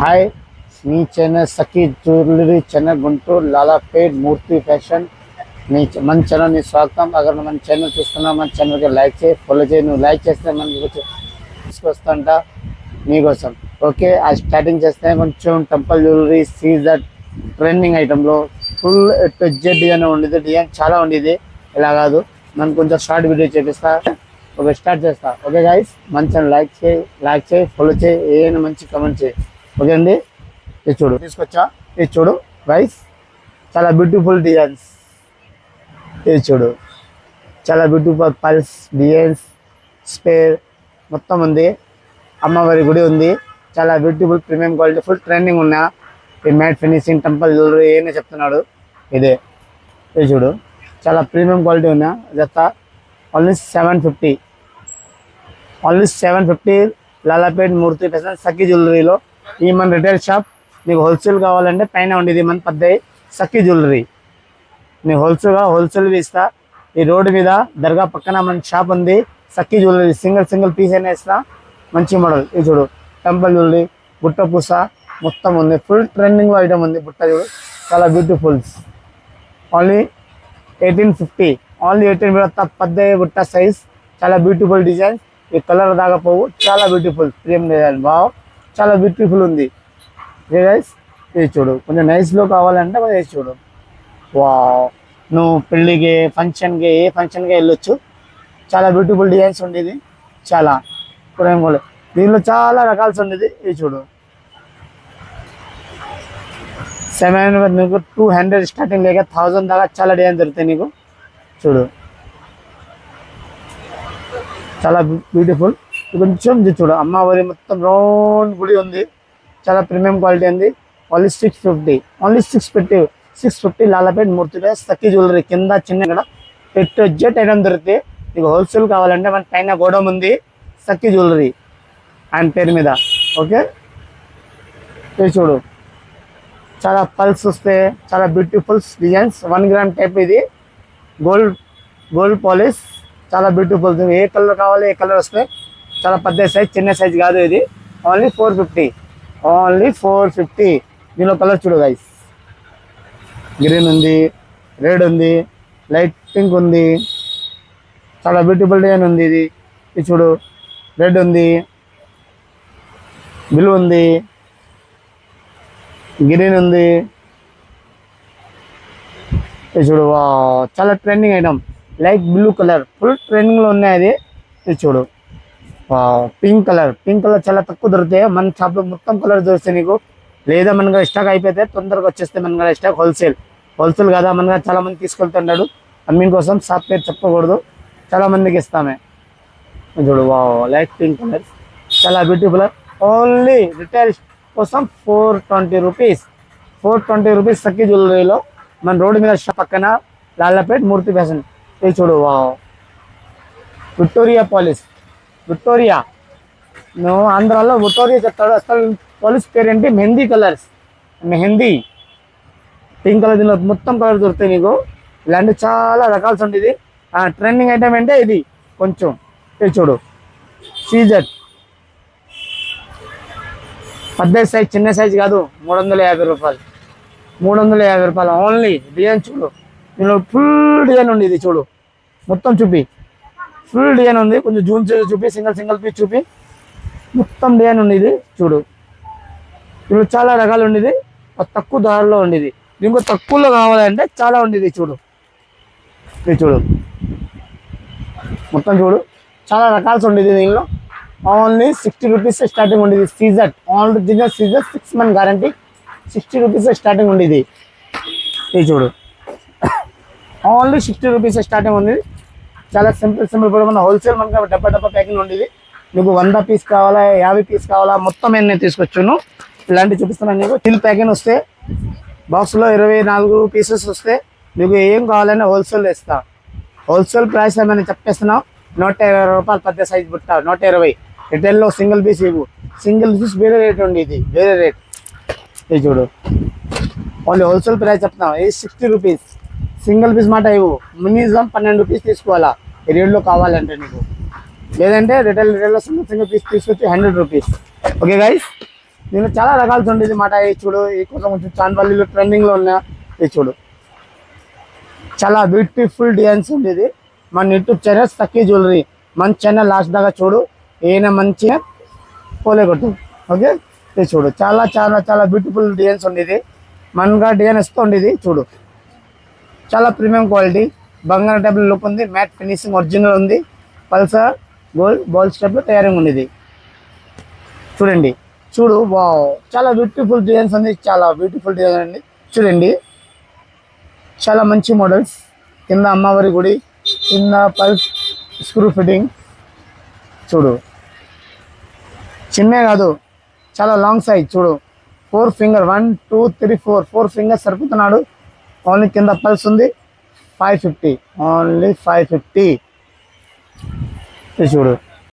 Hi, మీ channel సఖీ jewellery channel Guntur Lalapet మూర్తి fashion మన ఛానల్ని స్వాగతం. అగర్ మన ఛానల్ చూస్తున్నా మన ఛానల్కి లైక్ చేయి, ఫాలో చేయి. నువ్వు లైక్ చేస్తే మనకి తీసుకొస్తాంట మీకోసం. ఓకే, ఆ స్టార్టింగ్ చేస్తే కొంచెం టెంపుల్ జ్యువెలరీ సీజర్ ట్రెండింగ్ ఐటెంలో ఫుల్ జెడ్ డిజైన్ ఉండేది. డిజైన్ చాలా ఉండేది. ఇలా కాదు, మనం కొంచెం షార్ట్ వీడియో చేపిస్తా. ఓకే, స్టార్ట్ చేస్తా. ఓకే గైస్, మన ఛానల్ లైక్ చేయి, ఫాలో చేయి, ఏమైనా మంచి కమెంట్ చేయి. ఓకే అండి, ఇది చూడు తీసుకొచ్చా. ఇది చూడు గైస్, చాలా బ్యూటిఫుల్ డిజైన్స్. ఇది చూడు, చాలా బ్యూటిఫుల్ పల్స్ డిజైన్స్, స్పేర్ మొత్తం ఉంది. అమ్మవారి గుడి ఉంది. చాలా beautiful premium quality, full trending ఉన్నా. ఈ మ్యాట్ ఫినిషింగ్ టెంపుల్ జ్యువెలరీ ఏమైనా చెప్తున్నాడు. ఇదే ఇది చూడు, చాలా ప్రీమియం క్వాలిటీ ఉన్నా. జత ఓన్లీ 750, ఓన్లీ 750 లాలాపేట్ మూర్తి ఫ్యాషన్ సఖీ జ్యువెలరీలో. ఈ మన రిటైల్ షాప్. నీకు హోల్సేల్ కావాలంటే పైన ఉండేది మన పెద్ద సఖీ జ్యువెలరీ. నీకు హోల్సేల్ ఇస్తా. ఈ రోడ్డు మీద దర్గా పక్కన మన షాప్ ఉంది, సఖీ జ్యువెలరీ. సింగిల్ పీస్ అయినా ఇస్తా. మంచి మోడల్. ఇది చూడు, టెంపుల్ జ్యువెలరీ, బుట్ట పూస మొత్తం ఉంది. ఫుల్ ట్రెండింగ్ ఐటమ్ ఉంది. బుట్ట చూడు, చాలా బ్యూటిఫుల్స్. ఓన్లీ 1850, ఓన్లీ 18 పెద్ద బుట్ట సైజ్. చాలా బ్యూటిఫుల్ డిజైన్. ఈ కలర్ దాకా పోవు. చాలా బ్యూటిఫుల్ ప్రీమియం డిజైన్. బావ్, చాలా బ్యూటిఫుల్ ఉంది. గైస్, ఇది చూడు, కొంచెం నైస్లో కావాలంటే కొంచెం ఇది చూడు. వా, నువ్వు పెళ్ళికి ఫంక్షన్కి ఏ ఫంక్షన్కి వెళ్ళొచ్చు. చాలా బ్యూటిఫుల్ డిజైన్స్ ఉండేది. చాలా ఇప్పుడు దీనిలో చాలా రకాల్సి ఉండేది. ఇది చూడు, 700 నీకు 200 స్టార్టింగ్ లేక 1000 దాకా చాలా డిజైన్ దొరుకుతాయి నీకు. చూడు, చాలా బ్యూటిఫుల్. కొంచెం చూడు, అమ్మవారి మొత్తం రౌండ్ గుడి ఉంది. చాలా ప్రీమియం క్వాలిటీ ఉంది. ఓన్లీ 650, ఓన్లీ 650 లాలాపేట్ మూర్తి సఖీ జ్యువెలరీ. కింద చిన్న ఇక్కడ జెట్ ఐటమ్ దొరుకుతాయి. నీకు హోల్సేల్ కావాలంటే మన పైన గోడౌన్ ఉంది, సఖీ జ్యువెలరీ ఆయన పేరు మీద. ఓకే, ఇది చూడు, చాలా పల్స్ వస్తాయి. చాలా బ్యూటిఫుల్ డిజైన్స్. 1 gram type. ఇది గోల్డ్ పాలిష్. చాలా బ్యూటిఫుల్. ఏ కలర్ కావాలి ఏ కలర్ వస్తాయి. చాలా పెద్ద సైజ్, చిన్న సైజ్ కాదు ఇది. Only 450, only 450. దీనిలో కలర్ చూడు గైస్, గ్రీన్ ఉంది, రెడ్ ఉంది, లైట్ పింక్ ఉంది. చాలా బ్యూటిఫుల్ డిజైన్ ఉంది. ఇది చూడు, రెడ్ ఉంది, బ్లూ ఉంది, గ్రీన్ ఉంది. ఇది చూడు, చాలా trending item. Light blue colour full ట్రెండింగ్లో ఉన్నాయి. ఇది చూడు, పింక్ కలర్ చాలా తక్కువ దొరుకుతాయి. మన షాప్లో మొత్తం కలర్ దొరుకుతాయి నీకు. లేదా మనగా స్టాక్ అయిపోతే తొందరగా వచ్చేస్తే మనగా స్టాక్ హోల్సేల్ కదా. మనగా చాలా మంది తీసుకెళ్తున్నాడు. అమ్మిన కోసం షాప్ పేరు చెప్పకూడదు, చాలా మందికి ఇస్తామే. చూడు, లైట్ పింక్ కలర్ చాలా బ్యూటిఫుల్. ఓన్లీ రిటైల్ కోసం 420 రూపీస్, 420 రూపీస్ సఖీ జ్యువెలరీలో. మన రోడ్డు మీద షాప్ పక్కన లాలాపేట్ మూర్తి ఫ్యాషన్. ఇది చూడు, విక్టోరియా పాలిష్. విక్టోరియా, నువ్వు ఆంధ్రాలో విక్టోరియా చెప్తాడు. అసలు పాలిష్ పేరు ఏంటి? Mehndi colours. Mehndi pink colour. దీనిలో మొత్తం కలర్ దొరుకుతాయి నీకు. ఇలాంటి చాలా రకాల్సి ఉండేది. ట్రెండింగ్ ఐటమ్ అంటే ఇది కొంచెం. ఇది చూడు, సీజర్ పెద్ద సైజ్, చిన్న సైజ్ కాదు. 350 రూపాయలు, 350 రూపాయలు ఓన్లీ. డిజైన్ చూడు, దీనిలో ఫుల్ డిజైన్ ఉంది. ఇది చూడు, మొత్తం చూపి. ఫుల్ డిజైన్ ఉంది. కొంచెం జూమ్ చేసి చూపి, సింగిల్ పీస్ చూపి. మొత్తం డిజైన్ ఉంది. ఇది చూడు, దీనిలో చాలా రకాలు ఉండేది. తక్కువ ధరలో ఉండేది. దీనికి తక్కువలో కావాలంటే చాలా ఉండేది. చూడు, ఇది చూడు, మొత్తం చూడు, చాలా రకాల్సి ఉండేది. దీనిలో ఓన్లీ 60 రూపీస్ స్టార్టింగ్ ఉండేది. సీజర్, ఓన్లీ సీజర్ 6 month గ్యారంటీ. 60 రూపీస్ స్టార్టింగ్ ఉండేది. ఇది చూడు, ఓన్లీ 60 రూపీస్ స్టార్టింగ్ ఉంది. చాలా సింపుల్ కూడా. మన హోల్సేల్ మనకు డబ్బా ప్యాకింగ్ ఉండేది. నీకు 100 పీస్ కావాలా, 50 పీస్ కావాలా, మొత్తం నేను తీసుకొచ్చాను. ఇలాంటివి చూపిస్తున్నాను నీకు. స్టీల్ ప్యాకింగ్ వస్తే బాక్స్లో 24 పీసెస్ వస్తే నీకు ఏం కావాలన్నా హోల్సేల్ ఇస్తా. హోల్సేల్ ప్రైస్ ఏమైనా చెప్పేస్తున్నావు. 120 రూపాయలు పెద్ద సైజ్ బుట్ట, 120. రిటైల్లో సింగిల్ పీస్ ఇవ్వు. సింగిల్ పీస్ వేరే రేట్ ఉంది. ఇది వేరే రేట్. ఇది చూడు, ఓన్లీ హోల్సేల్ ప్రైస్ చెప్తున్నావు. ఇది 60 రూపీస్. సింగిల్ పీస్ మాట ఇవ్వు. మినిమం 12 రూపీస్ తీసుకోవాలా ఈ రేట్లో కావాలంటే నీకు. లేదంటే రిటైల్లో సింగిల్ పీస్ తీసుకొచ్చి 100 రూపీస్. ఓకే గైస్, దీనిలో చాలా రకాలతో ఉండేది మాట. ఇది చూడు, ఈ కొంచెం చాన్పల్లిలో ట్రెండింగ్లో ఉన్న ఇది చూడు, చాలా బ్యూటిఫుల్ డిజైన్స్ ఉండేది. మన యూట్యూబ్ ఛానల్ సఖీ జ్యువెలరీ, మన ఛానల్ లాస్ట్ దాకా చూడు, ఏమైనా మంచిగా పోలే కొట్టు. ఓకే, ఇది చూడు, చాలా చాలా చాలా బ్యూటిఫుల్ డిజైన్స్ ఉండేది. మనగా డిజైన్ వస్తూ ఉండేది చూడు, చాలా ప్రీమియం క్వాలిటీ, బంగారం టైప్లో లుక్ ఉంది, మ్యాట్ ఫినిషింగ్ ఒరిజినల్ ఉంది, పల్సర్ గోల్డ్ బాల్ స్టెప్లో తయారీగా ఉండేది. చూడండి, చూడు, వావ్, చాలా బ్యూటిఫుల్ డిజైన్స్ ఉంది, చాలా బ్యూటిఫుల్ డిజైన్ అండి. చూడండి, చాలా మంచి మోడల్స్. కింద అమ్మవారి గుడి, కింద పల్స్ స్క్రూ ఫిట్టింగ్ చూడు, చిన్నే కాదు, చాలా లాంగ్ సైజ్ చూడు, 4 ఫింగర్ 1 2 3 4 ఫింగర్స్ సరిపోతున్నాడు. ఓన్లీ కింద పల్స్ ఉంది, 550, ఓన్లీ 550. చూడు,